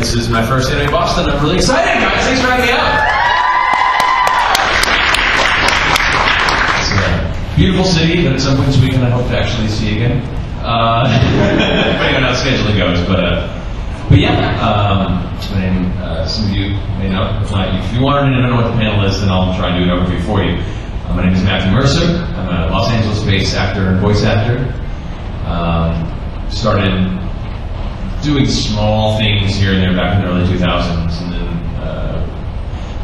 This is my first anime Boston. I'm really excited, guys. Thanks for having me out. It's a beautiful city that at some point this weekend I hope to actually see again. Depending on how scheduling goes, but yeah. My name, some of you may know. If you wanted to know what the panel is, then I'll try and do an overview for you. My name is Matt Mercer. I'm a Los Angeles-based actor and voice actor. Started doing small things here and there back in the early 2000s, and then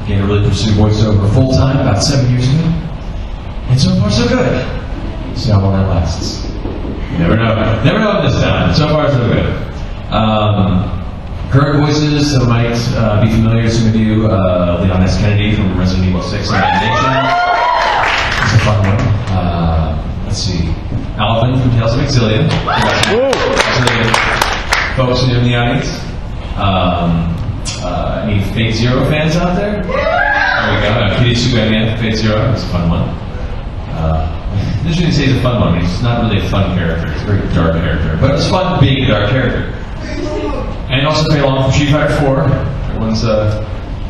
began to really pursue voiceover full-time about 7 years ago. And so far, so good. See how long that lasts. You never know. Never know this time. So far, so good. Current voices that might be familiar to some of you, Leon S. Kennedy from Resident Evil 6 and Nation. It's a fun one. Let's see. Alvin from Tales of Exilia. Folks in the audience. Any Fate Zero fans out there? There we go. Kitty Sugamiya, Fate Zero. It's a fun one. I shouldn't say it's a fun one, but he's not really a fun character. It's a very dark character. But it's fun being a dark character. And also played along from Street Fighter 4, everyone's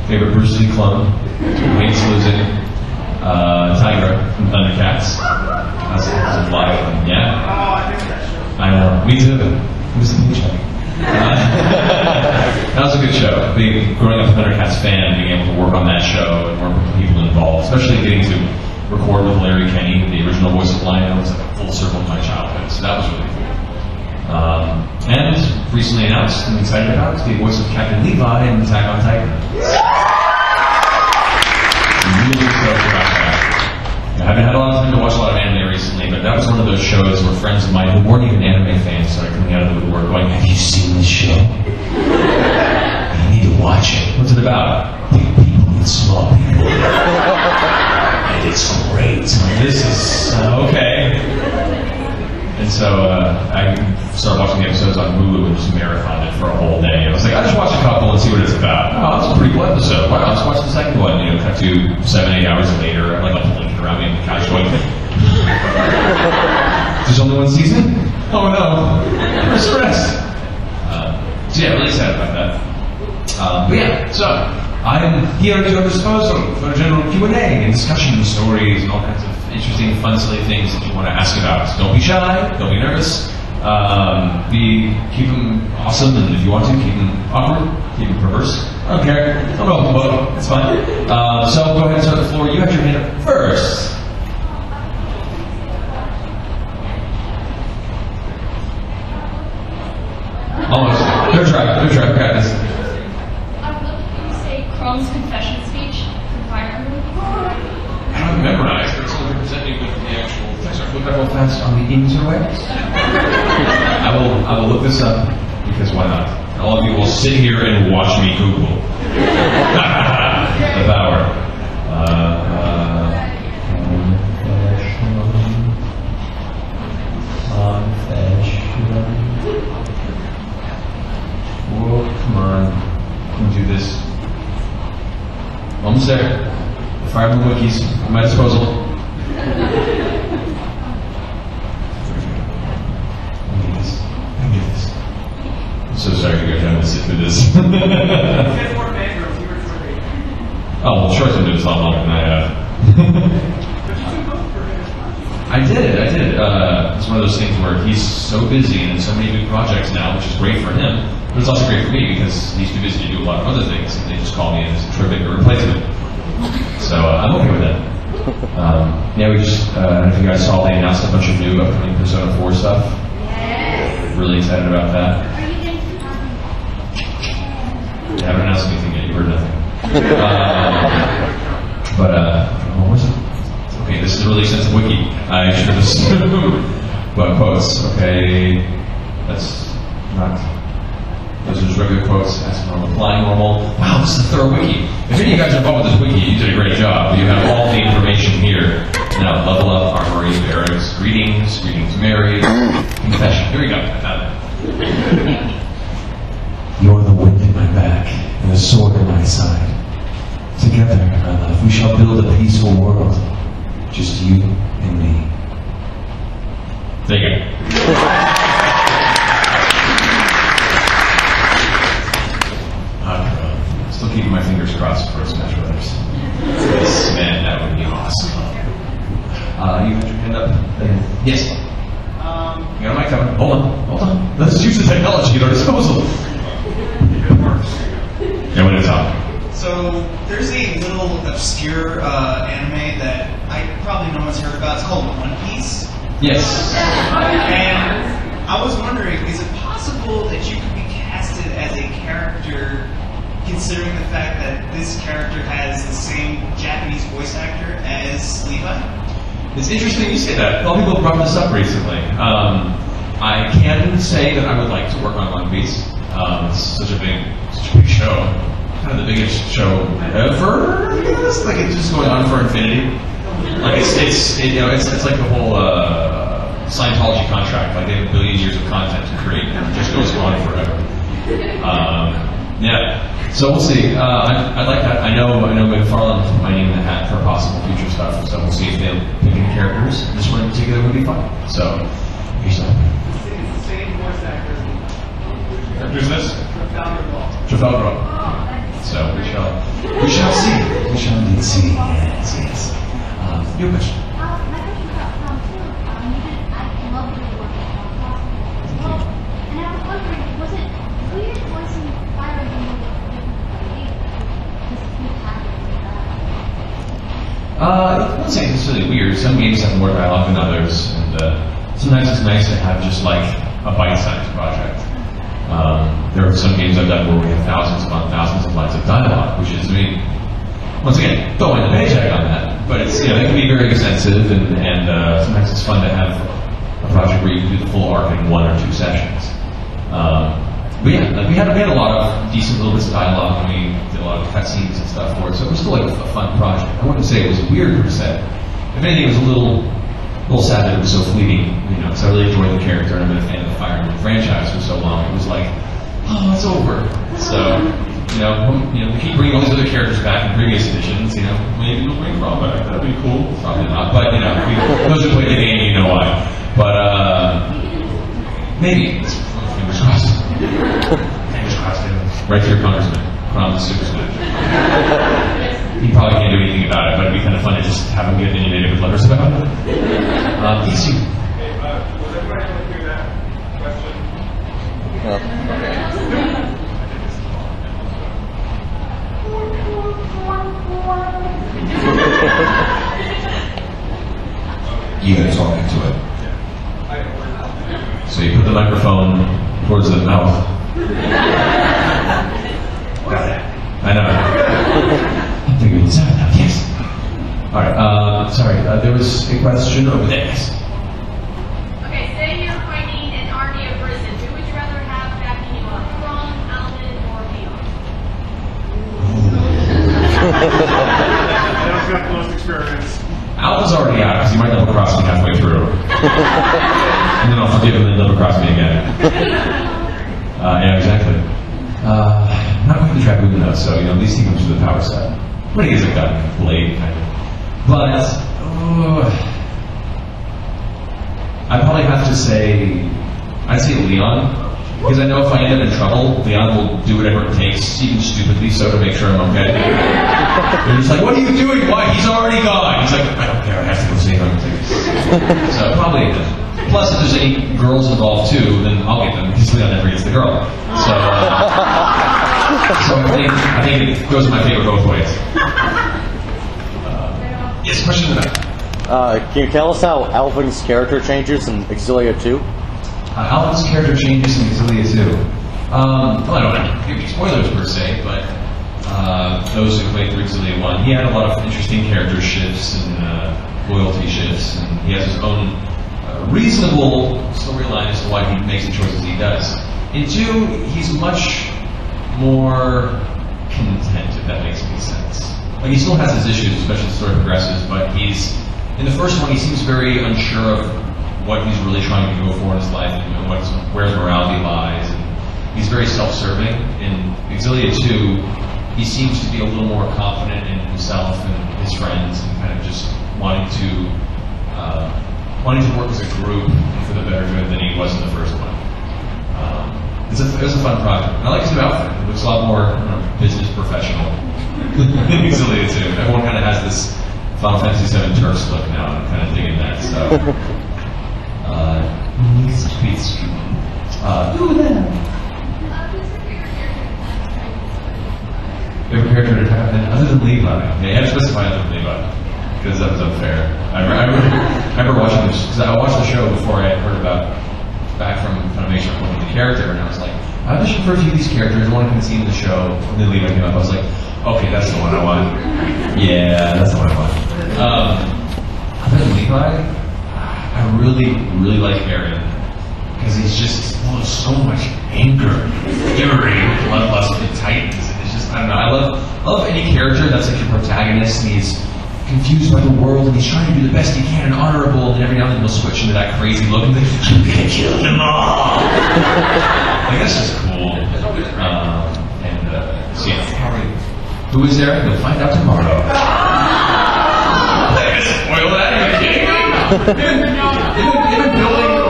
favorite Bruce Lee clone, Wayne's losing, Tigra from Thundercats. That's a live one, yeah? I know, me too. Who's the paycheck? That was a good show. Growing up a Thundercats fan, being able to work on that show and work with the people involved, especially getting to record with Larry Kenny, the original voice of Lion, was like a full circle of my childhood, so that was really cool. And recently announced, I'm excited about, is the voice of Captain Levi in Attack on Titan. I'm really stoked about that. I haven't had a lot of time to watch a lot of anime recently, but that was one of those shows where friends of mine who weren't even anime fans started coming out of the woodwork going, "Have you seen this show? You need to watch it. What's it about? Big people and small people. And it's great. This is okay." And so I started watching the episodes on Hulu and just marathoned it for a whole day. I was like, I'll just watch a couple and see what it's about. Oh, that's a pretty cool episode. Why not just watch the second one? You know, cut to 7-8 hours later. I'm like, I'm blinking around me on the couch going, there's only one season? Oh no. Where's the rest? So yeah, really excited about that. But yeah, so I'm here at your disposal for a general Q&A and discussion stories and all kinds of interesting, fun, silly things that you want to ask about. Don't be shy, don't be nervous. Keep them awesome, and if you want to, keep them awkward, keep them perverse. I don't care. Don't know both. It's fine. So go ahead and start the floor. You have your hand up first. Almost. Good try. Good try. Got this. Chrome's confession speech from Fire Emblem? I don't memorize, but it's only presenting with the actual text. Look up real fast on the interwebs. I will look this up because why not? All of you will sit here and watch me Google. The power. Whoa, come on. Can we do this? Almost there. The Fire Emblem wikis at my disposal. I need this. I'm so sorry you guys having to sit through this. Oh, well, sure, I'm doing this a lot longer than I have. I did. It's one of those things where he's so busy and in so many new projects now, which is great for him, but it's also great for me because he's too busy to do a lot of other things, and they just call me in as a terrific replacement. So I'm okay with that. Yeah, we just, I don't know if you guys saw, they announced a bunch of new upcoming Persona 4 stuff. Yes. Really excited about that. They haven't announced anything yet, you heard nothing. What was it? Okay, this is a really extensive wiki. I should have assumed. But quotes, okay, that's not. Those are just regular quotes, as normal, flying normal. Wow, this is a thorough wiki. If any of you guys are involved with this wiki, you did a great job. You have all the information here. Now, level up, armory, barracks, greetings, Mary, confession. Here we go, I found it. You're the wind in my back, and the sword in my side. Together, my love, we shall build a peaceful world. Just you and me. There you go. keeping my fingers crossed for Smash Brothers. Man, that would be awesome. You had your hand up? Yes. You got a mic coming. Hold on. Let's use the technology at our disposal. It works. Yeah, when it's on. So there's a little obscure anime that probably no one's heard about. It's called One Piece. Yes. And I was wondering, is it possible that you could be casted as a character, considering the fact that this character has the same Japanese voice actor as Levi? It's interesting you say that. A lot of people have brought this up recently. I can say that I would like to work on One Piece. It's such a big show. Kind of the biggest show ever, I guess. Like it's just going on for infinity. Like it's like the whole Scientology contract. Like they have a billion years of content to create, and it just goes on forever. Yeah. So we'll see. I like that. I know McFarlane put my name in the hat for possible future stuff. So we'll see if they'll pick any characters. This one in particular would be fun. So here's that. It's the same voice actor. Who's this? Trafalgar. So we shall see. We shall indeed see. Yes. Your question. My question about Tom too. I love your work on Cosmo as well. And I was wondering, was it weird voicing Fire Emblem this new pattern? I wouldn't say it's really weird. Some games have more dialogue than others, and sometimes it's nice to have just like a bite-sized project. There are some games I've done where we have thousands upon thousands of lines of dialogue, which is, once again, don't win the paycheck on that. But it's, it can be very extensive, and sometimes it's fun to have a project where you can do the full arc in 1 or 2 sessions. But yeah, we had a lot of decent little bits of dialogue, and we did a lot of cutscenes and stuff for it, so it was still like a fun project. I wouldn't say it was weird per se. If anything, it was a little sad that it was so fleeting, because I really enjoyed the character and I've been a fan of the Fire Emblem franchise for so long. It was like, oh, it's over. So, we keep bringing all these other characters back in previous editions. Maybe we'll bring Rob back. That'd be cool. Probably not, but those who played the game, you know why. But maybe. Fingers crossed. Fingers crossed. Right to your congressman. Put on the Super Smash. He probably can't do anything about it, but it'd be kind of fun to just have him get opinionated with letters about it. Easy. Was everybody able to hear that question? You gotta talk into it. So you put the microphone towards the mouth. I know. I'm thinking it's out now. Yes. All right. Sorry. There was a question over there. Yes. Okay, say you're fighting an army of risen. Who would you rather have backing you up? Ron, Alvin, or Leon? Leon's got the most experience. Alvin's already out because he might double cross me halfway through, and then I'll forgive him and then double cross me again. Yeah, exactly. Not quite the Dragoon though, so at least he comes with a power set. But he is a gun blade kind of. But I'd probably have to say, I'd say Leon, because I know if I end up in trouble, Leon will do whatever it takes, even stupidly so, to make sure I'm okay. And he's like, what are you doing? Why? He's already gone. He's like, I don't care, I have to go save him. So probably him. Plus, if there's any girls involved too, then I'll get them, because Leon never gets the girl. So I think it goes in my favor both ways. Yes, question to that. Can you tell us how Alvin's character changes in Exilia 2? Alvin's character changes in Exilia 2. Well, I don't want to give you spoilers per se, but those who played through Exilia 1, he had a lot of interesting character shifts and loyalty shifts, and he has his own reasonable storyline as to why he makes the choices he does. In 2, he's much more content, if that makes any sense. Like, he still has his issues, especially as the story progresses, but in the first one, he seems very unsure of what he's really trying to go for in his life, and where his morality lies, and he's very self-serving. In Exilia 2, he seems to be a little more confident in himself and his friends, and kind of just wanting to work as a group for the better good than he was in the first one. It was a fun project. And I like his new outfit. It looks a lot more business professional. Exiliate too. Everyone kind of has this Final Fantasy VII Turks look now, and I'm kind of digging that. So, favorite character to attack other than Levi. Yeah, you had to specify other than Levi, because that was unfair. I remember watching this, because I watched the show before I had heard about, back from Funimation, looking at the character, and I was like, I auditioned for a few of these characters, one I hadn't seen in the show, and then Levi came up, I was like, okay, that's the one I want. Yeah, that's the one I want. Other than Levi, I really like Aaron, because he's just full of so much anger, fury, bloodlust, and titans. It's just, I don't know, I love any character that's like your protagonist, and he's confused by the world, and he's trying to do the best he can and honorable, and every now and then he'll switch into that crazy look and be like, I'm gonna kill them all! Like, that's just cool. So yeah, probably, who is there? You'll find out tomorrow. Spoil that? Are you kidding me?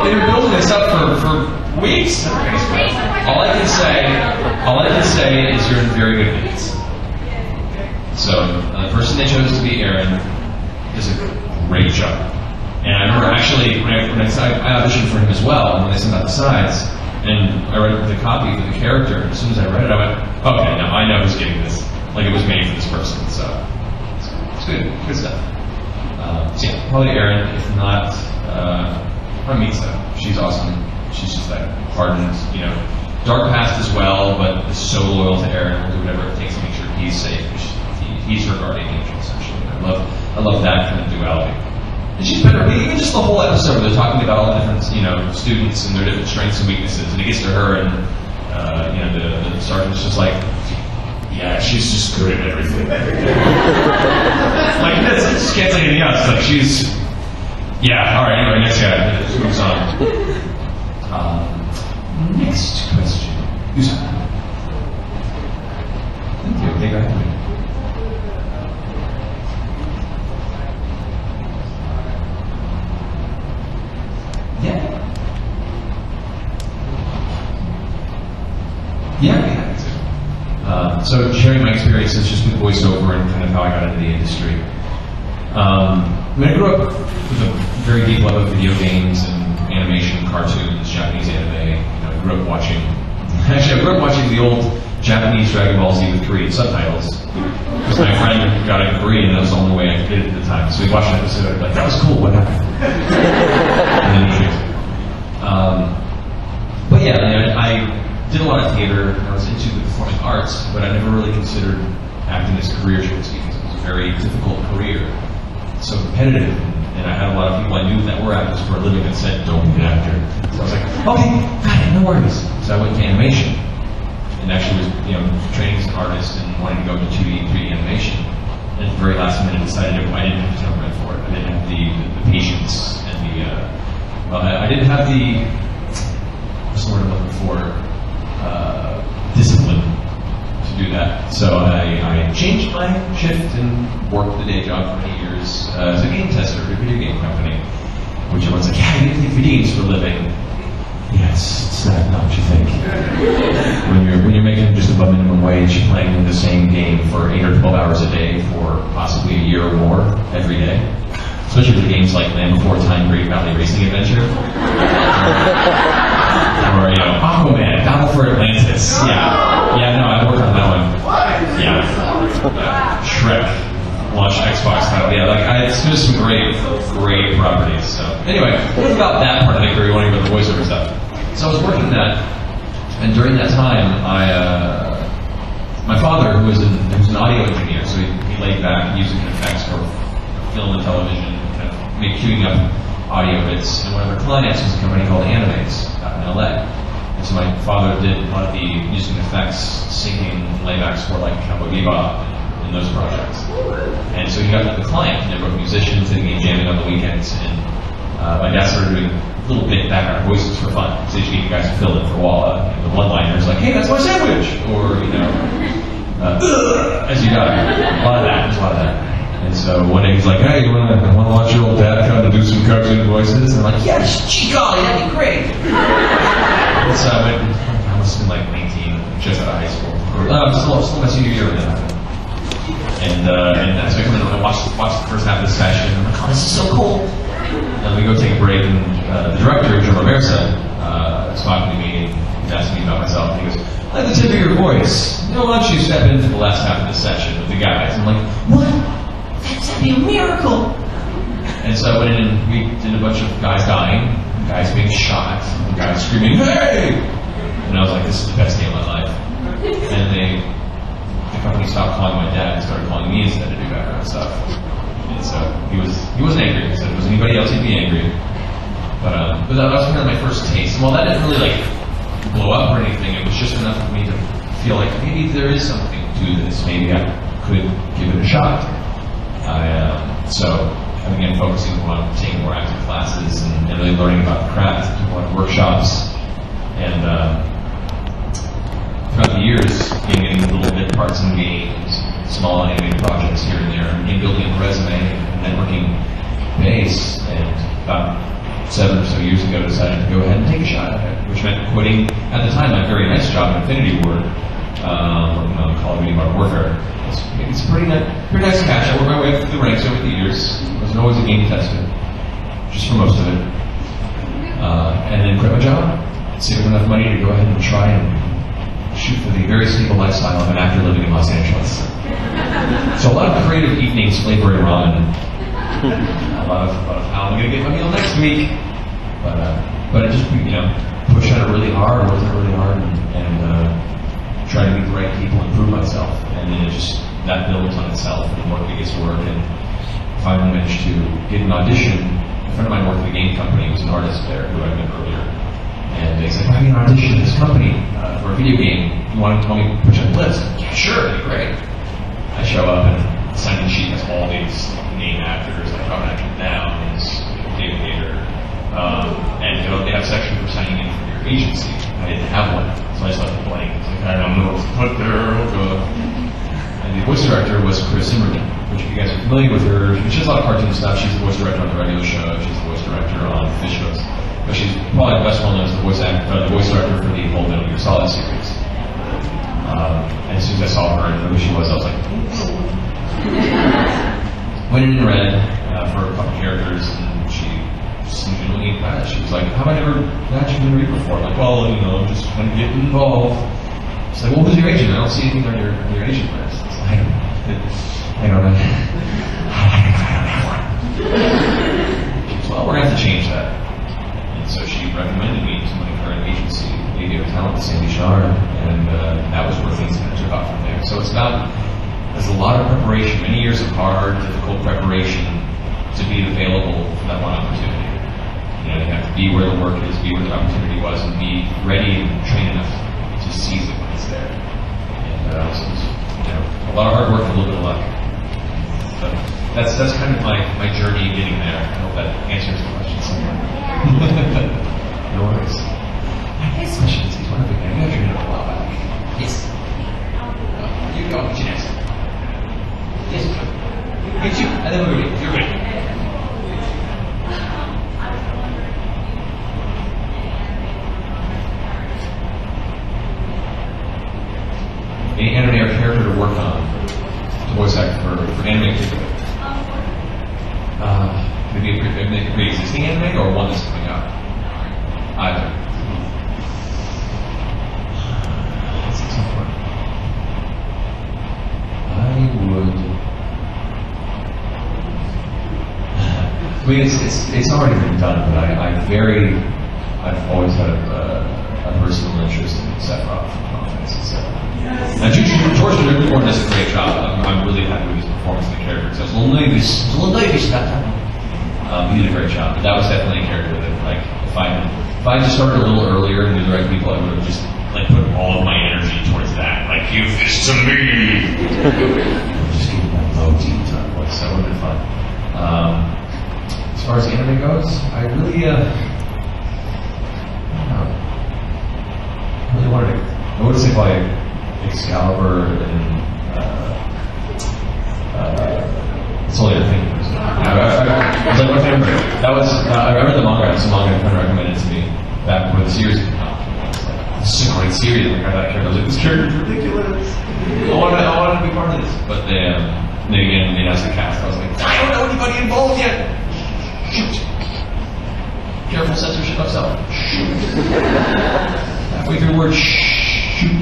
They've been building this up for weeks. All I can say is you're in very good hands. So the person they chose to be Aaron does a great job. And I remember actually when I auditioned for him as well, and when they sent out the sides, and I read the copy for the character, and as soon as I read it, I went, okay, now I know who's getting this. Like it was made for this person. So it's good stuff. So yeah, probably Aaron. If not, probably Misa. She's awesome. She's just that hardened, dark past as well, but is so loyal to Aaron. Will do whatever it takes to make sure he's safe. He's her guardian angel, essentially. I love that kind of duality. And she's better. Even just the whole episode, they're talking about all the different, students and their different strengths and weaknesses, and it gets to her, and the sergeant's just like, yeah, she's just good at everything. Like, just can't say anything else. Like, she's, yeah, alright, anyway, next guy. Let's move on. Next question. Who's on? Thank you. Okay, go ahead. Yeah, we have to. So sharing my experiences just with voiceover and kind of how I got into the industry. I grew up with a very deep love of video games and animation, cartoons, Japanese anime. I grew up watching the old Japanese Dragon Ball Z with Korean subtitles. Because my friend got it in Korean, and that was the only way I could get it at the time. So we watched an episode, like, that was cool, what happened? And then he changed it. But yeah, I did a lot of theater, and I was into the performing arts, but I never really considered acting as a career choice because it was a very difficult career. It's so competitive, and I had a lot of people I knew that were actors for a living that said, don't be an actor. So I was like, okay, got it, no worries. So I went to animation, and actually was, training as an artist and wanting to go into 2D and 3D animation. And at the very last minute decided I didn't have the temperament for it. I didn't have the patience and I didn't have the, what's the word I'm looking for? Discipline to do that. So I changed my shift and worked the day job for 8 years as a game tester for a video game company. Which everyone's like, yeah, you take videos for a living. Yes, it's not what you think. when you're making just above minimum wage, playing the same game for 8 or 12 hours a day for possibly a year or more every day. Especially with games like Land Before Time, Great Valley Racing Adventure. Or, Aquaman, Battle for Atlantis. Yeah, no, I worked on that one. Yeah. Shrek, launch Xbox title. Yeah, it's just some great properties. So, anyway, what about that part of the career, wanting about the voiceover stuff? So I was working that, and during that time, my father, who was an audio engineer, so he laid back music and effects for film and television, kind of queuing up audio bits, and one of our clients was a company called Animates out in LA. And so my father did a lot of the music and effects, singing, laybacks for like Cowboy Bebop and those projects. And so he got with the client, and they wrote musicians and jamming on the weekends. And my dad started doing a little bit background voices for fun. So he'd get guys to fill in for Walla. And the one-liners like, hey, that's my sandwich! Or, as you got a lot of that. And so one day he's like, hey, you want to watch your old dad come to do some cartoon voices? And I'm like, yes, gee golly, that'd be great. And so I went, I was must have been like 19, just out of high school. Still my senior year when that happened. And so I come in and I watch the first half of the session, and I'm like, oh, this is so cool. And we go take a break, and the director, Matt Mercer, was talking to me, and asking me about myself, and he goes, I like the tip of your voice. You know, why don't you step into the last half of the session with the guys? I'm like, what? That'd be a miracle. And so I went in and we did a bunch of guys dying, guys being shot, guys screaming, hey! And I was like, this is the best day of my life. And the company stopped calling my dad and started calling me instead to do background stuff. And so he wasn't angry. He said if it was anybody else, he'd be angry. But that was kind of my first taste. And while that didn't really like blow up or anything, it was just enough for me to feel like maybe there is something to this. Maybe I could give it a shot. So again, focusing on taking more active classes and really learning about the craft, doing a lot of workshops, and throughout the years, getting little bit parts in games, small animated projects here and there, and building a resume and networking base. And about 7 or so years ago, decided to go ahead and take a shot at it, which meant quitting at the time my very nice job at Infinity Ward, working on Call of Duty Modern Warfare. It's pretty nice cash. I worked my way up through the ranks over the years. I wasn't always a game tester, just for most of it. And then quit my job, saving enough money to go ahead and try and shoot for the very stable lifestyle of an actor living in Los Angeles. So a lot of creative evenings flavoring ramen. A lot of how I'm going to get my meal next week. But I just, pushed at it really hard, worked at it really hard, and trying to meet the right people and prove myself. And then that builds on itself, and the more it gets to work. And finally managed to get an audition. A friend of mine worked at a game company, he was an artist there, who I met earlier. And he's like, I have an audition at this company for a video game. You want to tell me to put you on the list? Yeah, sure, that'd be great. I show up, and the sign-in sheet has all these name actors, like Robert Actor Downs, David Hayter, and they have a section for signing in from your agency. I didn't have one, so I just left it blank. It's like, I don't know what to put there, And the voice director was Chris Zimmerman, which if you guys are familiar with her, she does a lot of cartoon stuff. She's the voice director on the radio show, she's the voice director on Fish Hooks. But she's probably best well known as the voice director for the whole Metal Gear Solid series. And as soon as I saw her and knew who she was, I was like, went in and read for a couple characters, and she seemed really impressed. She was like, how have I never actually been read before? I'm like, well, I'm just kind of getting involved. She's like, well, who's your agent? I don't see anything on your agent list. I don't know. I don't have one. She goes, well, we're going to have to change that. And so she recommended me to my current agency, Lady of Talent, Sandy Shar, and that was where things kind of took off from there. So there's a lot of preparation, many years of hard, difficult preparation to be available for that one opportunity. You have to be where the work is, be where the opportunity was, and be ready and trained enough to seize it when it's there. And so it was, a lot of hard work and a little bit of luck. But that's kind of my journey getting there. I hope that answers the question somewhat. No worries. I guess questions. He's one of the guys. You have your hand a while back. Yes. You go. What's your next? Yes. Get you. And then we're ready. You're ready. Any anime or character to work on, to voice act for anime particularly? Maybe a pre-existing anime or one that's coming out? Either. That's a tough one. I mean, it's already been done, but I've always had a personal interest in Sephiroth from Final Fantasy VII. Now, George Newborn does a great job. I'm really happy with his performance in the character. So it's a little knavish that time. He did a great job, but that was definitely a character that, like, if I just started a little earlier and knew the right people, I would have just put all of my energy towards that. Like, give this to me. Just give that low deep tone voice. That would have been fun. As far as anime goes, I really wanted to. I would say like Excalibur and it's only a thing. It's like my favorite. That was I read the manga. It's a manga a friend recommended to me back when the series came out. this is a great series. Like, I thought character, I was like, this character's ridiculous. I wanted to be part of this. But then again, they announced the cast. I was like, I don't know anybody involved yet. Shoot. Careful censorship of self. Halfway through the word shoot.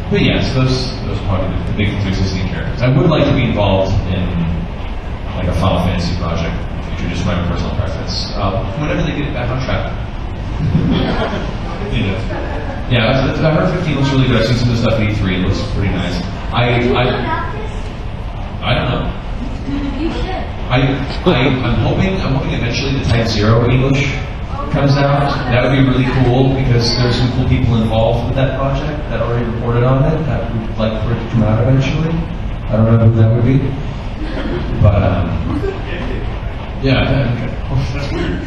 But yes, those are probably the big existing characters. I would like to be involved in like a Final Fantasy project in the future, just my personal preference. Whenever they get it back on track. You know. Yeah, I heard 15 looks really good. I've seen some of the stuff at E3. It looks pretty nice. I don't know. You should. I'm hoping eventually the Type Zero English comes out. That would be really cool because there's some cool people involved with that project that already reported on it. That would like for it to come out eventually. I don't know who that would be, but yeah, okay. That's weird.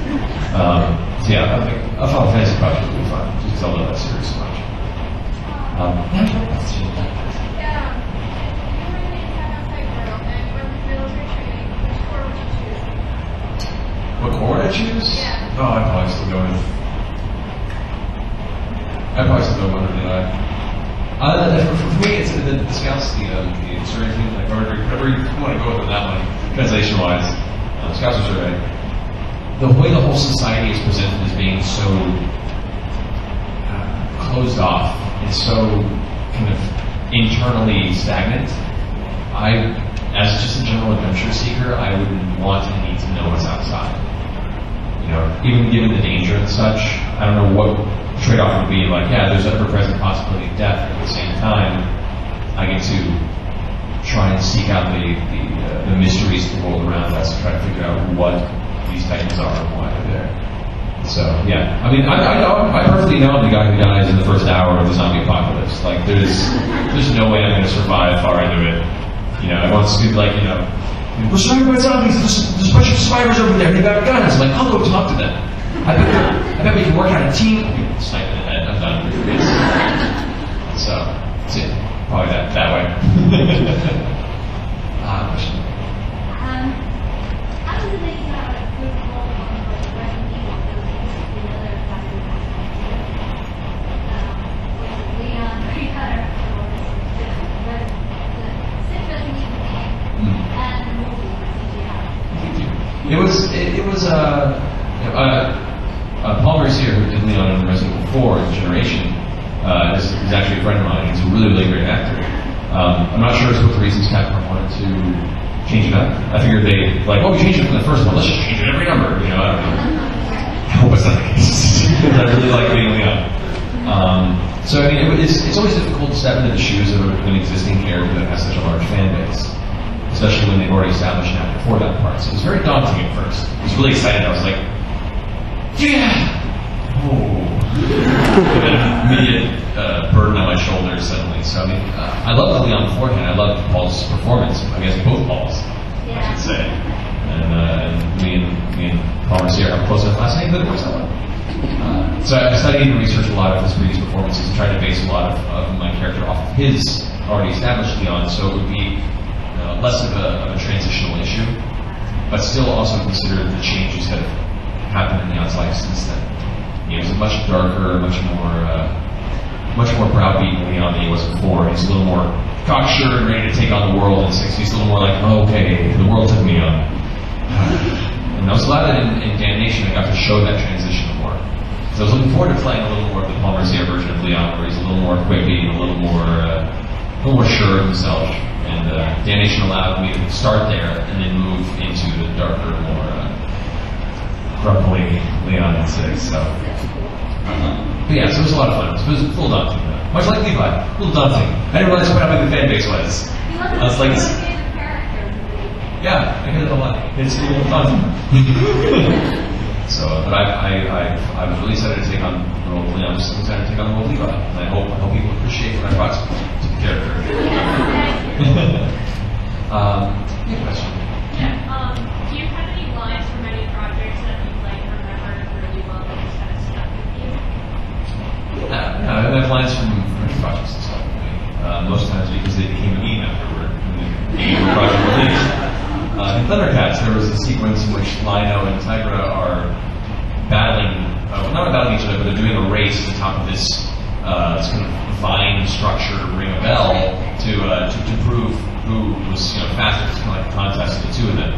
So yeah, I think a Final Fantasy project would be fun just because I love that series so much. What core would I choose? Yeah. Oh, I'd probably still go with Wonder Lily. For me, it's the Scouts, the insurgency, like whatever you want to go with that one, translation-wise. Scouts are survey. The way the whole society is presented as being so closed off and so kind of internally stagnant, as just a general adventure seeker, I would want and need to know what's outside. You know, even given the danger and such, I don't know what trade-off would be. Like, yeah, there's ever-present possibility of death, but at the same time, I get to try and seek out the mysteries of the world around us and try to figure out what these titans are and why they're there. So, yeah, I mean, I perfectly know I'm the guy who dies in the first hour of the zombie apocalypse. Like, there's no way I'm going to survive far into it. You know, everyone's like, you know, we're surrounded by zombies. There's a bunch of survivors over there. They got guns. I'm like, I'll go talk to them. I bet we can work on a team. Snipe in the head. I'm done. So, that's it. Probably that way. Question. How does it make you have a good role on the Resident Evil? The other factors like Leon, Harry Potter, or the sixth Resident Evil game, and the movie CGI? It was Paul Mercer, who did Leon in Resident Evil 4 Generation, is actually a friend of mine. He's a really, really great actor. I'm not sure what the reasons Capcom wanted to change it up. I figured they we changed it from the first one. Let's just change it every number. You know, I don't know. I hope it's not the case. I really like being Leon. So I mean, it's always difficult to step into the shoes of an existing character that has such a large fan base, especially when they've already established an actor for that part. So it was very daunting at first. I was really excited. I was like, yeah! Oh. Immediate burden on my shoulders suddenly. So I mean, I loved Leon beforehand. I loved Paul's performance. I guess both Pauls, I should say. And me and Paul Mercer have a close enough last name that it works out well. So I studied and researched a lot of his previous performances and tried to base a lot of my character off of his already established Leon, so it would be less of a transitional issue, but still also consider the changes that have happened in Leon's life since then. He was a much darker, much more browbeaten Leon than he was before. He's a little more cocksure and ready to take on the world, and he's a little more like, oh, okay, the world took me on. And I was glad that in Damnation I got to show that transition more. So I was looking forward to playing a little more of the Paul Mercer version of Leon, where he's a little more quippy and a little more sure of himself. And Damnation allowed me to start there and then move into the darker, more grumpy Leon in 6. So, but yeah, so it was a lot of fun. It was a little daunting, much like Levi, a little daunting. I didn't realize how big the fan base was. I was like, yeah, I get it a lot. It's a little fun. So, but I was really excited to take on the role of Leon. I'm just excited to take on the role of Levi, and I hope people appreciate what I brought to the character. Good question. Yeah. Do you have any lines from any projects that you remembered really well that just kind of stuck with you? Yeah, I have lines from many projects that stuck with me. Most times because they became a meme afterward when the game or project released. In Thundercats, there was a sequence in which Lino and Tigra are battling, not battling each other, but they're doing a race at the top of this kind of vine structure ring a bell to prove who was faster. It's kind of like a contest of the two of them.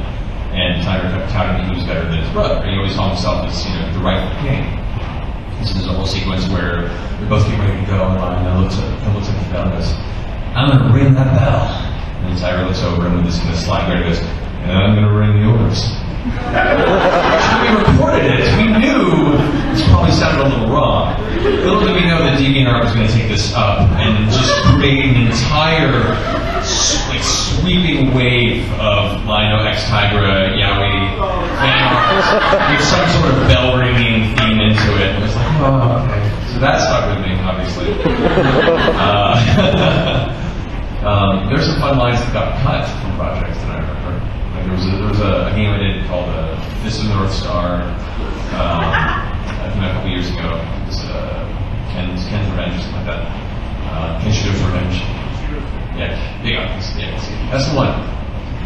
And Tiger kept touting that he was better than his brother. He always saw himself as the rightful king. So there's a whole sequence where they both get ready to go, and Lion looks at the bell and goes, "I'm going to ring that bell." And then Tiger looks over and with this kind of sly grin goes, "And I'm going to ring yours." When we recorded it, we knew this probably sounded a little wrong. Little did we know that DeviantArt was going to take this up and just create an entire sweeping wave of Lino X Tigra Yowie fan art with some sort of bell ringing theme into it. And it was like, oh, okay. So that stuck with me, obviously. There's some fun lines that got cut from projects that I remember. Like there was a game I did called This is North Star. I think a couple years ago. It was Ken's Revenge or something like that. Ken Shooter's Revenge. Yeah, big up. Yeah, that's the one.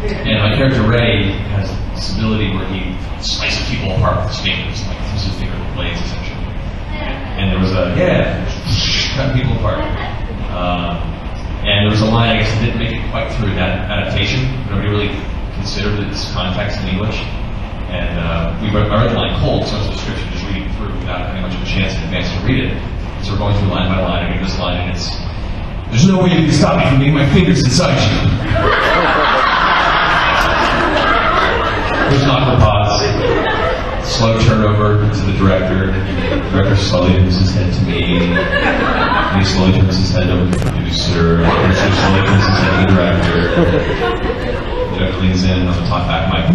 And my character Ray has this ability where he slices people apart with his fingers, like this is his finger blades essentially. And there was cutting people apart. And there was a line, I guess, that didn't make it quite through that adaptation. Nobody really considered its context in English. And I read the line cold, so it's a description, just reading through without having much of a chance in advance to read it. So we're going through line by line, I get this line, and it's, "There's no way you can stop me from getting my fingers inside you." There's an awkward pause. Slow turnover to the director. The director slowly turns his head to me. And he slowly turns his head over to the producer. The producer slowly turns his head to the director. The director leans in on the top back mic.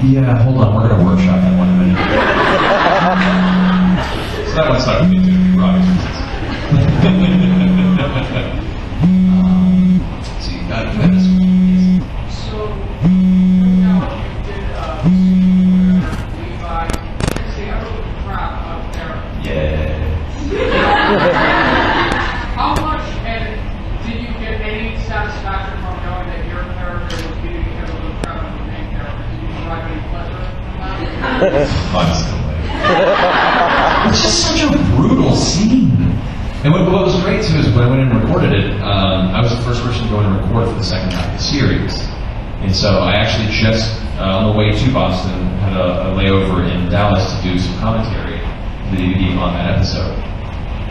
"Yeah, hold on, we're going to workshop in 1 minute." So that one stuck with me too, for obvious reasons. Let's see, you had this one. So, now you did Levi. See, I wrote the crap up there. Yeah. How much, and did you get any satisfaction from knowing that your character was beating him a little crap on the main character? Did you derive any pleasure from that? Constantly. It's just such a brutal scene. And what was great too is when I went in and recorded it, I was the first person to go in and record for the second half of the series. And so I actually just, on the way to Boston, had a layover in Dallas to do some commentary for the DVD on that episode.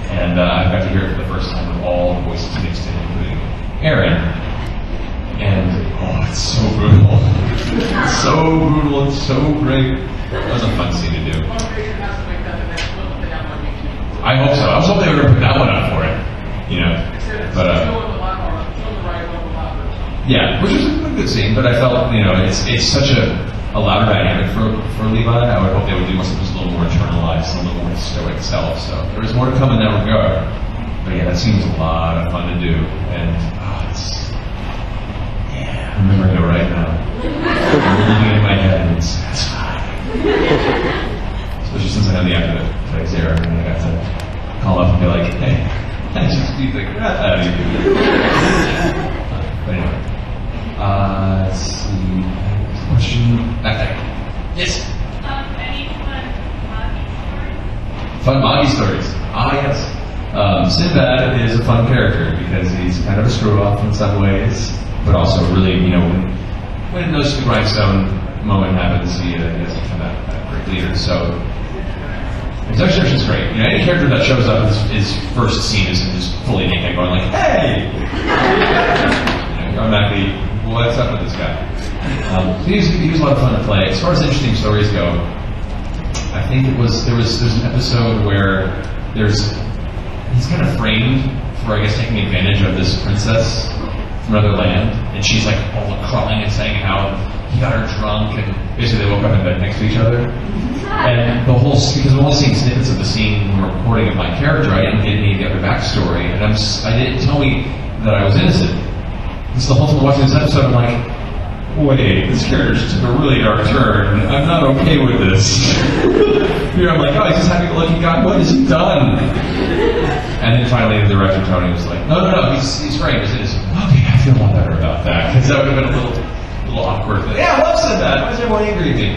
And I got to hear it for the first time with all the voices mixed in, including Aaron. And, oh, it's so brutal. It's so brutal, it's so great. That was a fun scene to do. I hope so. I was hoping they were going to put that one up for it, But yeah, which was a good scene. But I felt, it's such a louder dynamic for Levi. I would hope they would do something just a little more internalized, a little more stoic self. So there was more to come in that regard. But yeah, that scene was a lot of fun to do, and I'm remembering it right now. I'm living in my head, and it's satisfying. Especially since I know the actor that plays Aaron, and I got to call up and be like, "Hey, I just beat the crap out of you." But anyway, let's see. Question back there. Yes. Any fun Moggy stories? Fun Moggy stories. Ah, yes. Sinbad is a fun character because he's kind of a screw-off in some ways, but also really, when those grindstone moment happens, he has become that great leader. So his execution's great. Any character that shows up in his first scene is just fully naked, going like, "Hey!" Automatically, what's up with this guy? He was a lot of fun to play. As far as interesting stories go, I think there's an episode where he's kind of framed for, I guess, taking advantage of this princess from another land, and she's like all crawling and saying how he got her drunk, and basically they woke up in bed next to each other. And because I'm only seeing snippets of the scene when we're recording of my character, I didn't get any of the other backstory, and I didn't tell me that I was innocent. And so the whole time watching this episode, I'm like, wait, this character just took a really dark turn. I'm not okay with this. Here I'm like, oh, he's just having a look at God. What has he done? And then finally the director, Tony, was like, no, he's framed as innocent. Okay, I feel a lot better about that. Because that would have been a little awkward. Yeah, what's that? Why is everyone angry at me?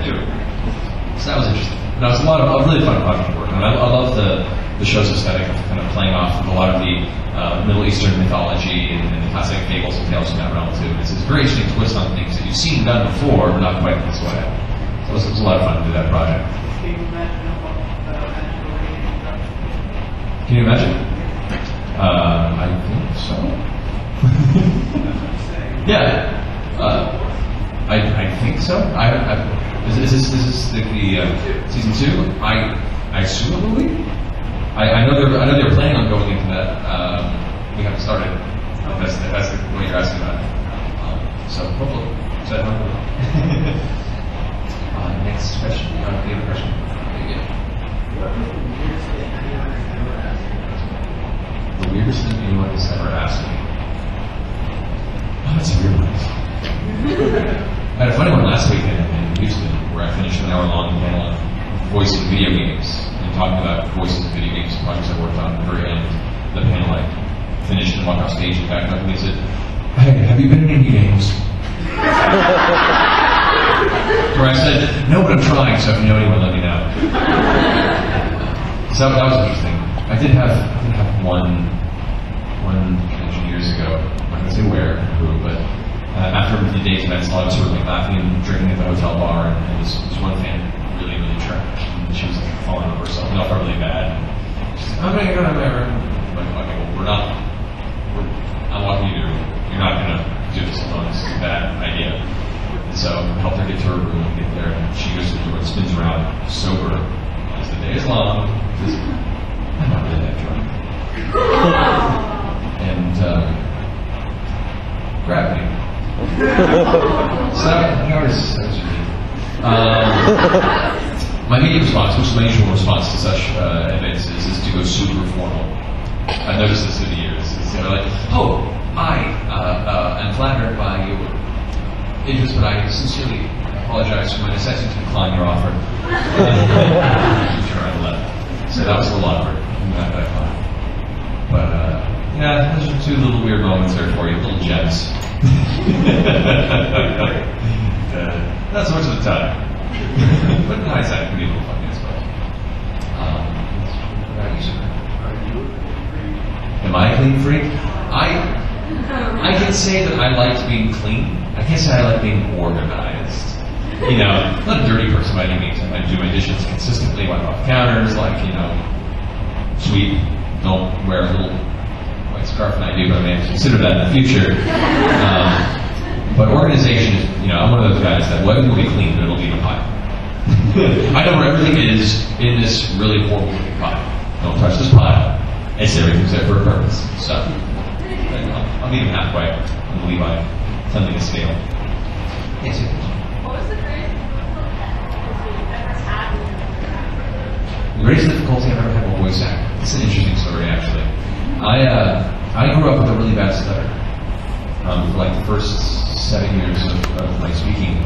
to do. So that was interesting. And it was a really fun project to work on. I love the show's aesthetic of kind of playing off of a lot of the Middle Eastern mythology and classic fables and tales from that realm too. It's a very interesting twist on things that you've seen done before, but not quite this way. So it was a lot of fun to do that project. Can you imagine? I think so. Yeah. I think so. Is this the season 2? I assume it will be. I know they're planning on going into that. We haven't started. If that's what you're asking about. So hopefully. So hopefully. Next question. You have a question? Yeah. The weirdest thing anyone has ever asked me. Oh, that's a weird one. I had a funny one last week in Houston where I finished an hour-long panel on voice in video games and talking about voices in video games projects I worked on. At the very end of the panel, I finished and walked off stage and back up and he said, "Hey, have you been in any games?" Where I said, "No, but I'm trying, so if you know anyone, let me know." So that was interesting. I did have one years ago. I'm not going to say where, who, but after the day's events, a lot of us were like laughing and drinking at the hotel bar, and this one fan really, really trashed. And she was like falling over herself, and I felt really bad. And she's like, "I'm going to go to my room." I'm like, "Okay, well, I'm walking you through. You're not going to do this alone. This is a bad idea." And so I helped her get to her room and get there, and she goes to the door and spins around sober as the day is long. Says, "I'm not really that drunk." And grabbed me. So that was unique. My immediate response, which is my usual response to such events, is to go super formal. I've noticed this through the years. They're like, "Oh, I am flattered by your interest, but I sincerely apologize for my necessity to decline your offer." And turn around and left. So that was a little awkward. Not that fun. But yeah, those are two little weird moments there for you, little gems. Not so much of the time. But in hindsight, it can be a little funny, I suppose. What about you, sir? Am I a clean freak? I can say that I like being clean. I can't say I like being organized. You know, I'm not a dirty person by any means. I do my dishes consistently, wipe off counters, sweep, don't wear a little white scarf, and I do, but I may have to consider that in the future. But organization is, I'm one of those guys that everything will be clean, but it'll be in a pile. I know where everything is in this really horrible looking pile. Don't touch this pile. It's everything's there for a purpose. So, I'll meet him halfway on the Levi cleanliness scale. Yes, yes. What was the greatest difficulty you've ever had with your actor? The greatest difficulty I've ever had with voice acting. It's an interesting story, actually. I grew up with a really bad stutter. For like the first 7 years of my speaking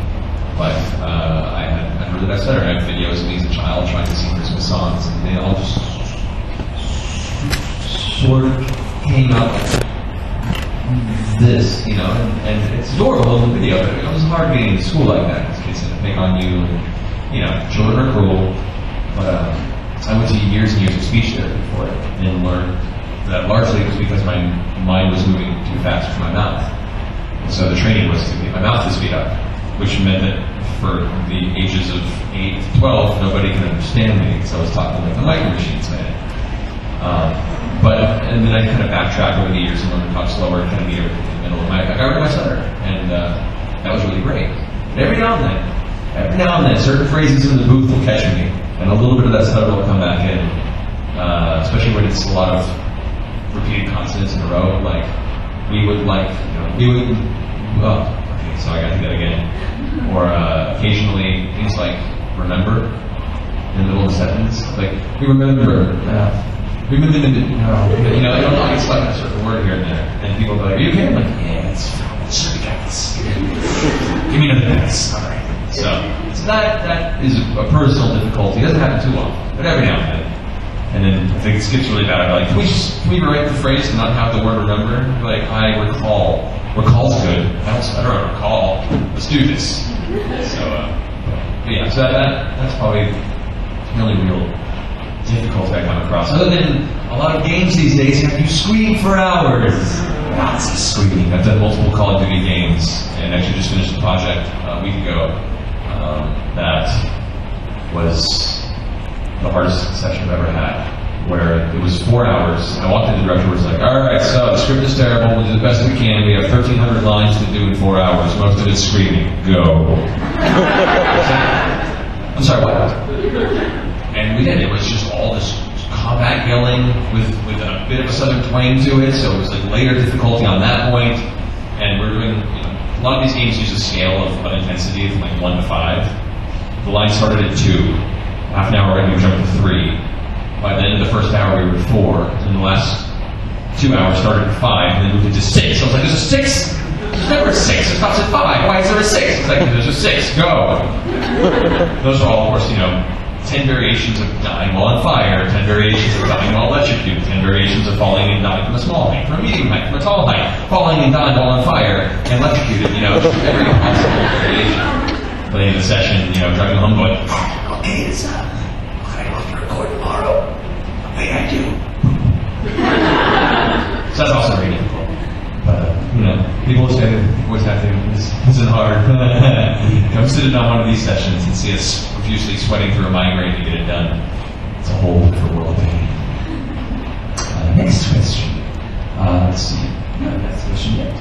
life, I had a really bad stutter. I had videos of me as a child trying to sing Christmas songs, and they all just sort of came out like this, and it's adorable in the video, but it was hard being in school like that, because kids had to pick on you, and, children are cruel, but I went to years and years of speech therapy for it, and learned that largely it was because my mind was moving too fast for my mouth. And so the training was to get my mouth to speed up, which meant that for the ages of 8 to 12, nobody could understand me, because I was talking like the micro machines man. And then I kind of backtracked over the years and learned to talk slower and kind of meet everything in the middle. And I got rid of my stutter, and that was really great. But every now and then, certain phrases in the booth will catch me, and a little bit of that stutter will come back in, especially when it's a lot of repeated consonants in a row. Like okay, so I got to do that again. Or occasionally things like remember in the middle of a sentence, like we remember. I don't know, I get stuck in a certain word here and there, and people will be like, "Are you okay?" I'm like, "Yeah, it's fine. Sure, we got this. Give me another minute. All right." So that is a personal difficulty. It doesn't happen too often, but every now and then. And then if it gets really bad, I'm like, can we rewrite the phrase and not have the word remember? Like, I recall. Recall's good. I don't recall. Let's do this. So, But yeah, so that's probably the only real difficulty I come across. Other than a lot of games these days have you scream for hours. Lots of screaming. I've done multiple Call of Duty games, and actually just finished a project a week ago that was the hardest session I've ever had, where it was 4 hours. I walked in, the director was like, all right, so the script is terrible, we'll do the best we can, we have 1,300 lines to do in 4 hours, most of it's screaming, go. I'm sorry, what? And we did, it was just all this combat yelling with a bit of a southern twang to it, so it was like later difficulty on that point, and we're doing, a lot of these games use a scale of intensity from like 1 to 5. The line started at 2, half an hour in we jumped to 3. By the end of the first hour we were at 4, and the last 2 hours started at 5, and then moved into 6. I was like, there's a 6? There's never a 6, it stops at 5, why is there a 6? It's like, there's a 6, go! Those are all, of course, 10 variations of dying while on fire, 10 variations of dying while electrocuted, 10 variations of falling and dying from a small height, from a medium height, from a tall height, falling and dying while on fire, and electrocuted, just every possible variation. By the end of the session, driving home going, okay, it's I don't have to record tomorrow. Wait, I do. So that's also very difficult. But, people say voice acting isn't hard. Come sit in on one of these sessions and see us profusely sweating through a migraine to get it done. It's a whole different world of pain. Next question. Let's see. No, that's the question yet.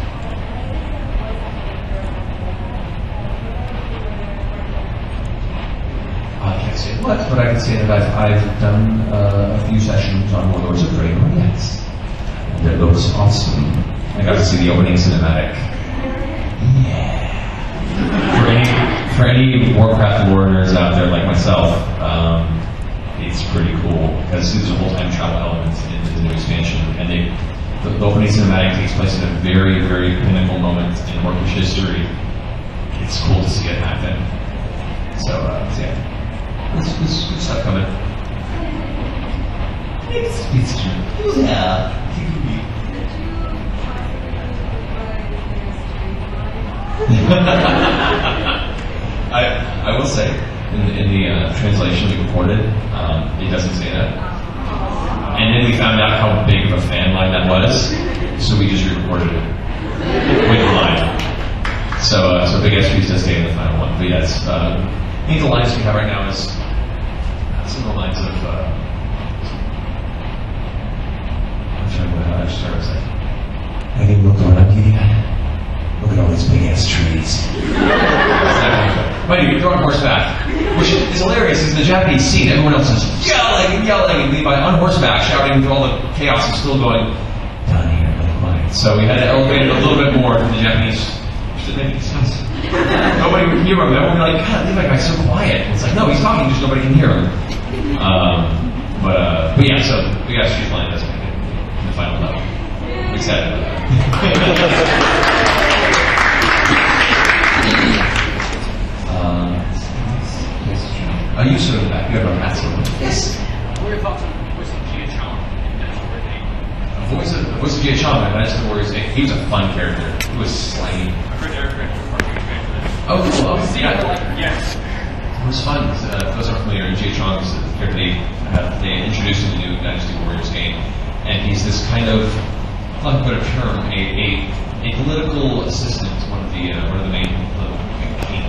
I can't say what, but I can say that I've done a few sessions on Warlords of Draenor, yes. And it looks awesome. I got to see the opening cinematic. Yeah. For any Warcraft lore nerds out there like myself, it's pretty cool because there's a whole time travel element in the new expansion, and the opening cinematic takes place at a very, very pinnacle moment in Warcraft history. It's cool to see it happen. So yeah. There's good stuff coming. It's true. Yeah. I will say, in the translation we recorded, it doesn't say that. And then we found out how big of a fan line that was, so we just re-recorded it with the line. So Big SPs does stay in the final one. But yes, I think the lines we have right now is some of the lines of, I'm trying to remember how I started saying. I think look what I'm getting at. Look at all these big ass trees. But you throw on horseback, which is hilarious because in the Japanese scene, everyone else is yelling and Levi on horseback, shouting through all the chaos is still going down here, really quiet. So we had to elevate it a little bit more from the Japanese. Which didn't make any sense. Nobody would hear him. Everyone would be like, God, Levi guy's so quiet. It's like, no, he's talking, just nobody can hear him. But yeah, so Big Ass Street Line doesn't make it in the final level. I'm excited about that. You sort of back. You have a massive one. Yes. What are your thoughts on the voice of Gia Chong in That's the Word Name? The voice of Gia Chong, That's the Warrior's Name. He was a fun character. He was slain. I've heard Eric Red for Oh, cool. Yeah. Yes. It was fun. For those who are familiar, Gia Chong is the character they introduced in the new Dynasty Warriors game. And he's this kind of, for lack of a better term, a political assistant to one of the main political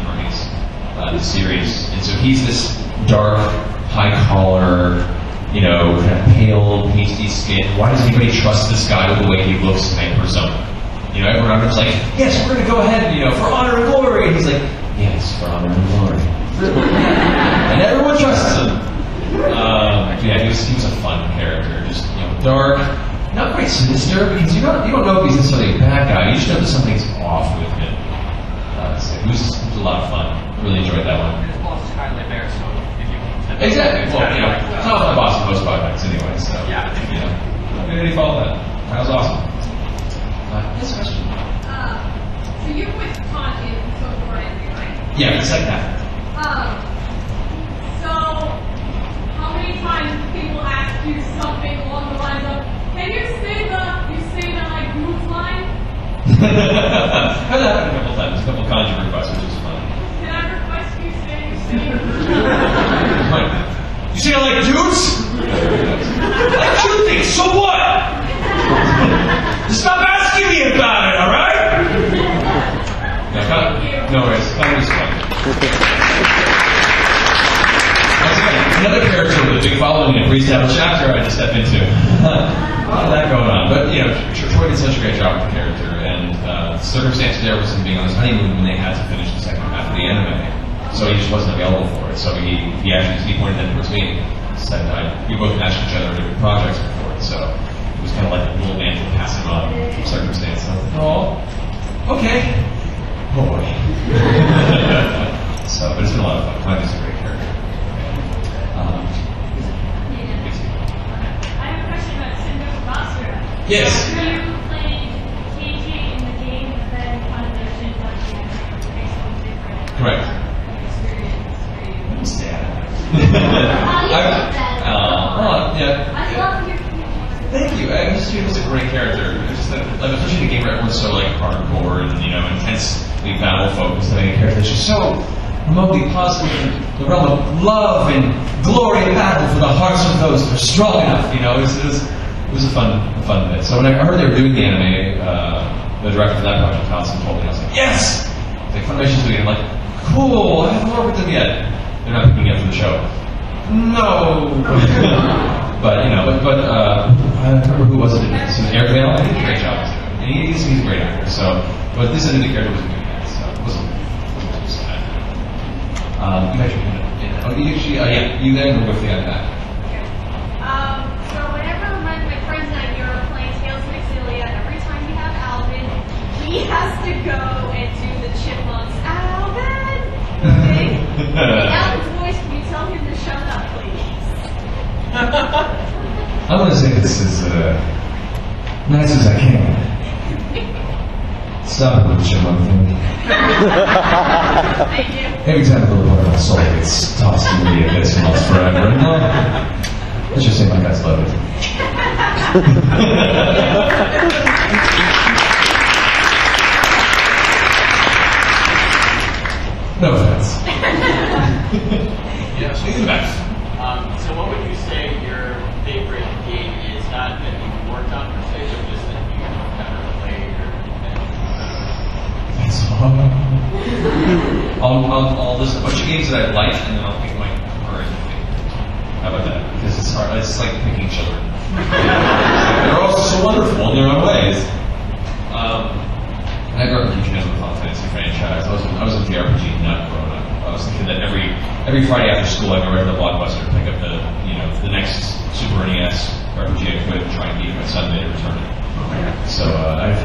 armies in the series. And so he's this dark, high-collar, kind of pale, pasty skin. Why does anybody trust this guy with the way he looks type persona? Everyone around him's like, yes, we're going to go ahead, for honor and glory. And he's like, yes, for honor and glory. And everyone trusts him. Yeah, he was a fun character. Just, dark, not quite sinister, because you don't know if he's necessarily a bad guy. You just know that something's off with him. So it was a lot of fun. Really enjoyed that one. His boss is kind of like there, so if you want to... Exactly. Well, it's not the boss of most projects anyway, so... Yeah. Maybe they follow that. That was awesome. Yes, question? So you're with Kanji and so forth, right? Yeah, it's like that. So how many times do people ask you something along the lines of, can you say the like group line? I've had that a couple times, a couple Kanji requests, which is fun. Can I request you say Like, you say I like dudes? I like shooting, so what? Just stop asking me about it, alright? Yeah, no worries, that was fun. Another character with a big following in a pre-established chapter I just stepped into. A lot of that going on. But, you know, Troy did such a great job with the character, and the circumstance there was him being on his honeymoon when they had to finish the second half of the anime. So he just wasn't available for it. So he pointed that towards me. Said we both matched each other in different projects before it. So it was kind of like a little man to pass him on from circumstance. So I was like, oh, okay. Oh boy. So, but it's been a lot of fun. Clive is a great character. Yes. You played KJ in the game, but then Funimation got the basically different Correct. experience for you. Who's that? Yeah. Yeah. I love your Thank you. I just he was a great character. It's just that, like, especially in a game where everyone's so like hardcore and intensely battle focused. I mean, a character that's just so remotely positive in the realm of love and glory and battle for the hearts of those that are strong enough. It was a fun bit. So when I heard they were doing the anime, the director for that project, Allison, told me, I was like, yes! Like, Funimation's doing it. I'm like, cool, I haven't worked with them yet. They're not picking me up for the show. No! but I remember who was it? It was Eric Vale. He did a great job. And he's a great actor. So, but this end of the character wasn't doing that. So it wasn't too sad. You had your hand up. Yeah. Oh, you then were with the other guy. So whenever my friends and I we were playing Tales of Exilia, every time we have Alvin, he has to go and do the chipmunks. Alvin! Okay? Alvin's voice, can you tell him to shut up, please? I'm going to say this as nice as I can. Stop it with the chipmunk thing. Thank you. Every time a little part of my soul gets tossed into the abyss and lost forever. No, let's just say my guys love it. No offense. Yeah. Speaking of that. So what would you say your favorite game is? Not that you worked on per se, but just that you kind of played or That's I'll list a bunch of games that I like, and then I'll pick my current favorite. How about that? Because it's hard. It's like picking children. They're all so wonderful in their own ways. I grew up in the Final Fantasy franchise. I was a JRPG nut growing up. I was thinking that every Friday after school I'd go right to the Blockbuster to pick up the next Super NES RPG I could and try and beat it by Sunday to return it. So I had a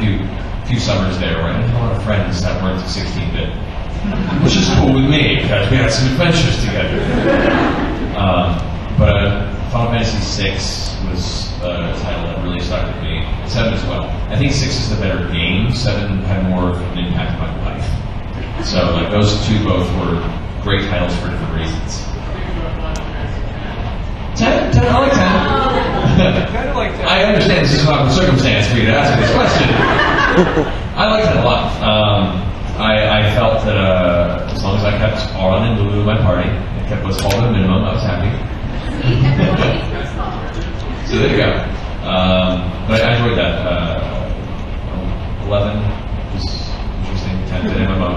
few summers there where I had a lot of friends that weren't 16-bit, which is cool with me because we had some adventures together. But Final Fantasy VI was a title that really stuck with me. 7 as well. I think 6 is the better game. 7 had more of an impact on my life. So like those two both were great titles for different reasons. 10? 10? I like 10. I understand this is not the circumstance for you to ask me this question. I liked it a lot. I felt that as long as I kept Auron and Lulu in my party, I kept what's called a minimum, I was happy. So there you go. But I enjoyed that. 11 was interesting. 10 did MMO.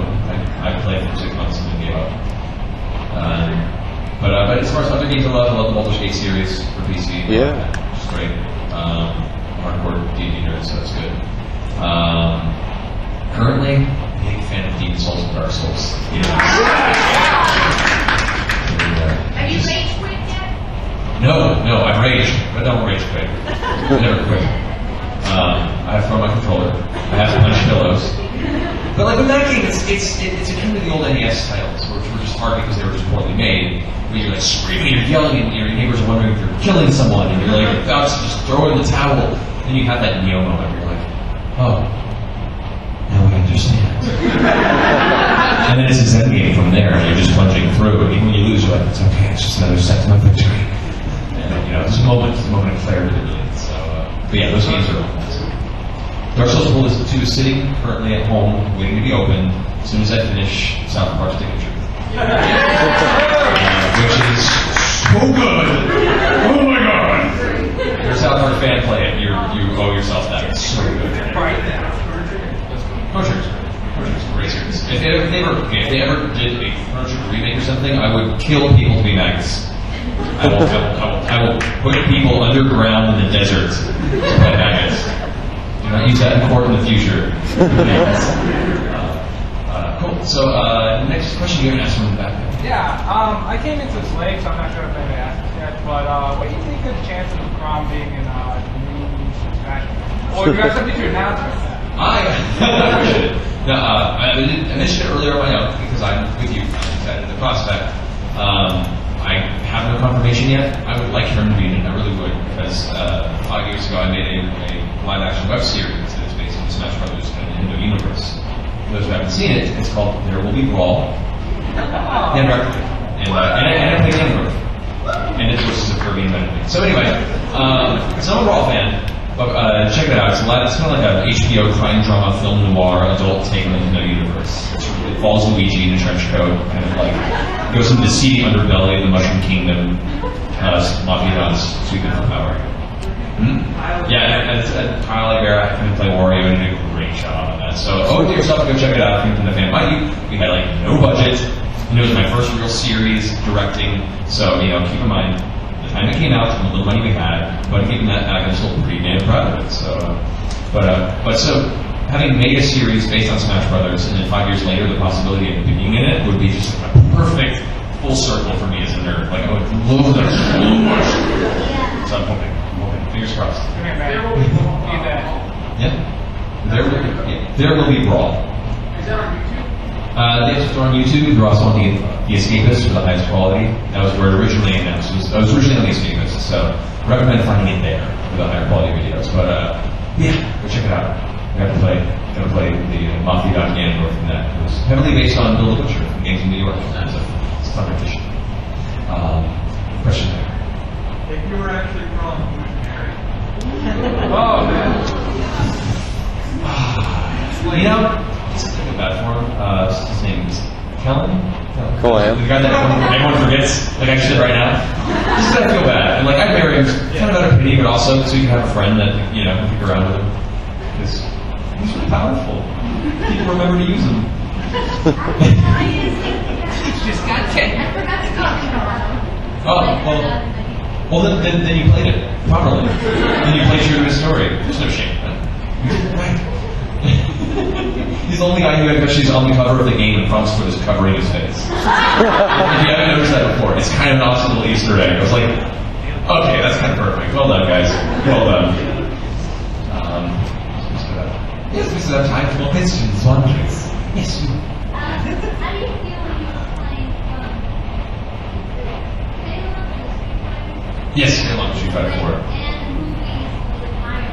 I played for 6 months and then gave up. But as far as other games I love the Baldur's Gate series for PC. Yeah. Which is great. Hardcore D&D nerds, so that's good. Currently, big fan of Demon Souls and Dark Souls. Have you rage quit yet? No, I've raged, but I don't rage quit. I never quit. I have thrown my controller. I have to punch pillows. But like with that game, it's akin to the old NES titles, which were just hard because they were just poorly made. Where you're like screaming, you're yelling, and your neighbors are wondering if you're killing someone, and you're like about to just throw in the towel. Then you have that Neo moment where you're like, oh, now we understand. And then it's a Zen game from there, and you're just plunging through. And even when you lose, you're like, it's okay, it's just another step to my victory. And it's a moment of clarity. So, but yeah, those games are fantastic. Dark Souls 2 is sitting currently at home, waiting to be opened. As soon as I finish South Park's Stick of Truth. which is so good. Oh my god! You're a South Park fan, play it. You owe yourself that. It's so good. Pushers. Great series. If they ever did a Punisher remake or something, I would kill people to be maggots. I will put people underground in the desert to play maggots. Do not use that in court in the future. Cool. So, next question you haven't asked from the back. Yeah, I came into this late, so I'm not sure if anybody asked this yet, but what do you think of the chances of Crom being in new Smash? Or do you have something to announce about that? I mentioned it earlier on my own because I'm with you. I'm excited at the prospect. I have no confirmation yet. I would like him to be in it. I really would, because 5 years ago I made a live-action web series that's based on the Smash Brothers and Nintendo universe. For those who haven't seen it, it's called There Will Be Brawl. And I play Ganondorf. And it's versus a Kirby and Benedict. So anyway, so I'm a Brawl fan. But check it out. It's kind of like an HBO crime drama, film noir, adult take on the Nintendo universe. It follows Luigi in a trench coat, kind of like goes into the seedy underbelly of the Mushroom Kingdom, Mafia Don's sweeping for power. Yeah, and Kyle Ibera can play Wario and did a great job on that. So owe it to yourself to go check it out if you're from the fan. Mind you, we had like no budget. And it was my first real series directing. So keep in mind. And it came out from the little money we had, but given that back, I'm still pretty damn proud of it. So, but so having made a series based on Smash Brothers, and then 5 years later, the possibility of being in it would be just a perfect full circle for me as a nerd. Like I would love that so much. So I'm hoping. Fingers crossed. There will be Yeah. There will be Brawl. Is that on YouTube? They have to throw on YouTube. They're also on the Escapist for the highest quality. That was where it originally announced. I was originally on the Escapist, so I recommend finding it there for the higher quality videos. But yeah, go check it out. We have to play the Mafia Don Ganondorf from that. It was heavily based on Bill the Butcher from Gangs in New York. It's a fun rendition. Question there. If you were actually wrong, who would marry? Oh, man. It's a bad form. His name is Kellen. Colam. The guy that everyone forgets, like I should right now. Just gotta feel bad. And like I marry him kind of out of pity, but also so you can have a friend that can kick around with him. Because he's really powerful. People remember to use him. Just got kicked. I forgot to talk about him. Well, then you played it properly. Then you played true to his story. There's no shame. You did it right. He's the only guy who actually is on the cover of the game and prompts for this covering his face. If you haven't noticed that before, it's kind of an awesome little Easter egg. I was like, okay, that's kind of perfect. Well done, guys. Well done. Yes, we still have time for more questions. Yes, you. How do you feel when you were playing Yes, Halo Street Fighter 4. and movies with Mario?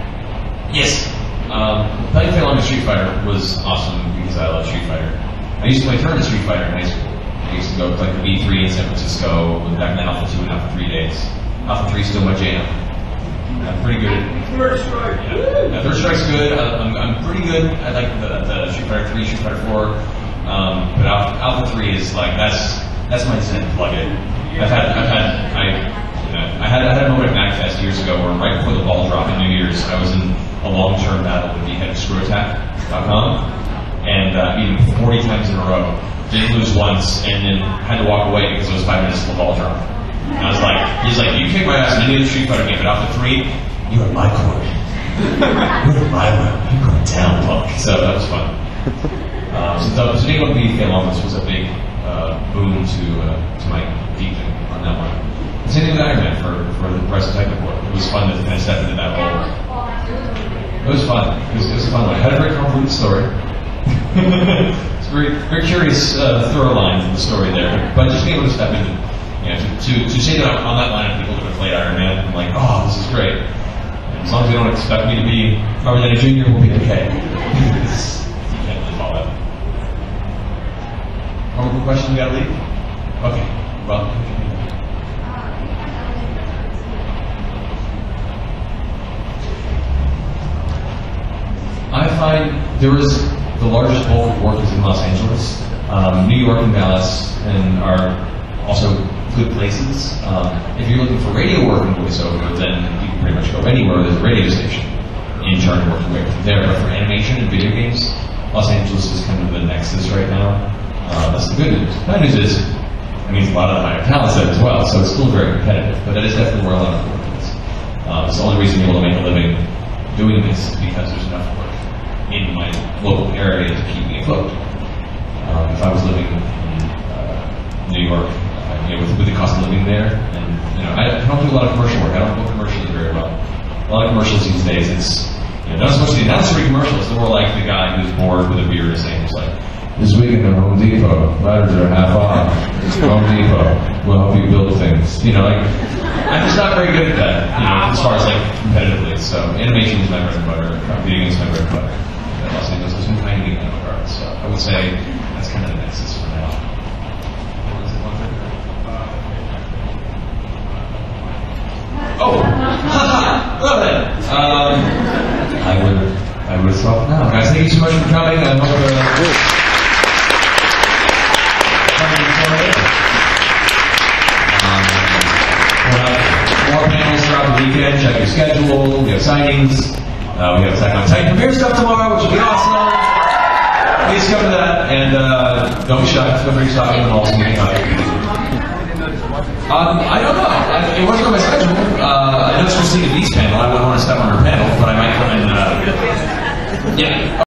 Yes. Playing Halo Street Fighter was awesome because I love Street Fighter. I used to play tournament Street Fighter in high school. I used to go play the B3 in San Francisco, back then Alpha 2 and Alpha 3 days. Alpha 3 is still my jam. I'm pretty good at Third Strike. Yeah, Third Strike's good. I'm pretty good at like the Street Fighter 3, Street Fighter 4. But Alpha 3 is like that's my Zen plug-in. I had a moment at MagFest years ago where right before the ball drop in New Year's, I was in a long-term battle with the head of ScrewAttack.com, and beat him 40 times in a row. Didn't lose once, and then had to walk away because it was 5 minutes till the ball drop. And I was like, he's like, you kick my ass in any other Street Fighter game, but Alpha 3, you're in my court. You're in my room. You're going down, punk. So that was fun. So being able to be Phalanx was a big boon to my deeping on that one. Same thing with Iron Man for the rest of Technical. It was fun to kind of step into that role. It was fun. It was a fun one. It had a very convoluted story. It's very, very curious thorough line from the story there. But just being able to step into, to say that I'm on that line of people that have played Iron Man, I'm like, oh, this is great. And as long as they don't expect me to be Robert Downey Jr., we'll be okay. You can't really follow that. One more question we gotta leave? Okay. Well. I find there is the largest bulk of work is in Los Angeles. New York and Dallas, and are also good places. If you're looking for radio work and voiceover, then you can pretty much go anywhere there's a radio station. In turn, work your way from there. But for animation and video games, Los Angeles is kind of the nexus right now. That's the good news. The bad news is, it means a lot of the higher talent's there as well, so it's still very competitive. But that is definitely where a lot of work is. It's the only reason you're able to make a living doing this is because there's enough work in my local area to keep me afloat. If I was living in New York, with the cost of living there, and I don't do a lot of commercial work. I don't book commercials very well. A lot of commercials these days, it's not so much the announcer commercial. It's more like the guy who's bored with a beer saying, it's like, this weekend at Home Depot, ladders are half off. Home Depot will help you build things. I'm just not very good at that, as far as competitively. So animation is my bread and butter. Video games is my bread and butter. Los Angeles has been kind of in that regard. So I would say that's kind of the nexus for now. What was it, one thing? Oh, well then. I would stop now. Guys, thank you so much for coming. I hope. More panels throughout the weekend. Check your schedule. We have signings. We have Attack on Titan premiere stuff tomorrow, which will be awesome. Please come to that, and don't be shy. Feel free to stop in the halls and get I don't know. It wasn't on my schedule. I know it's supposed to see the Beast panel. I wouldn't want to step on her panel, but I might come in. Yeah.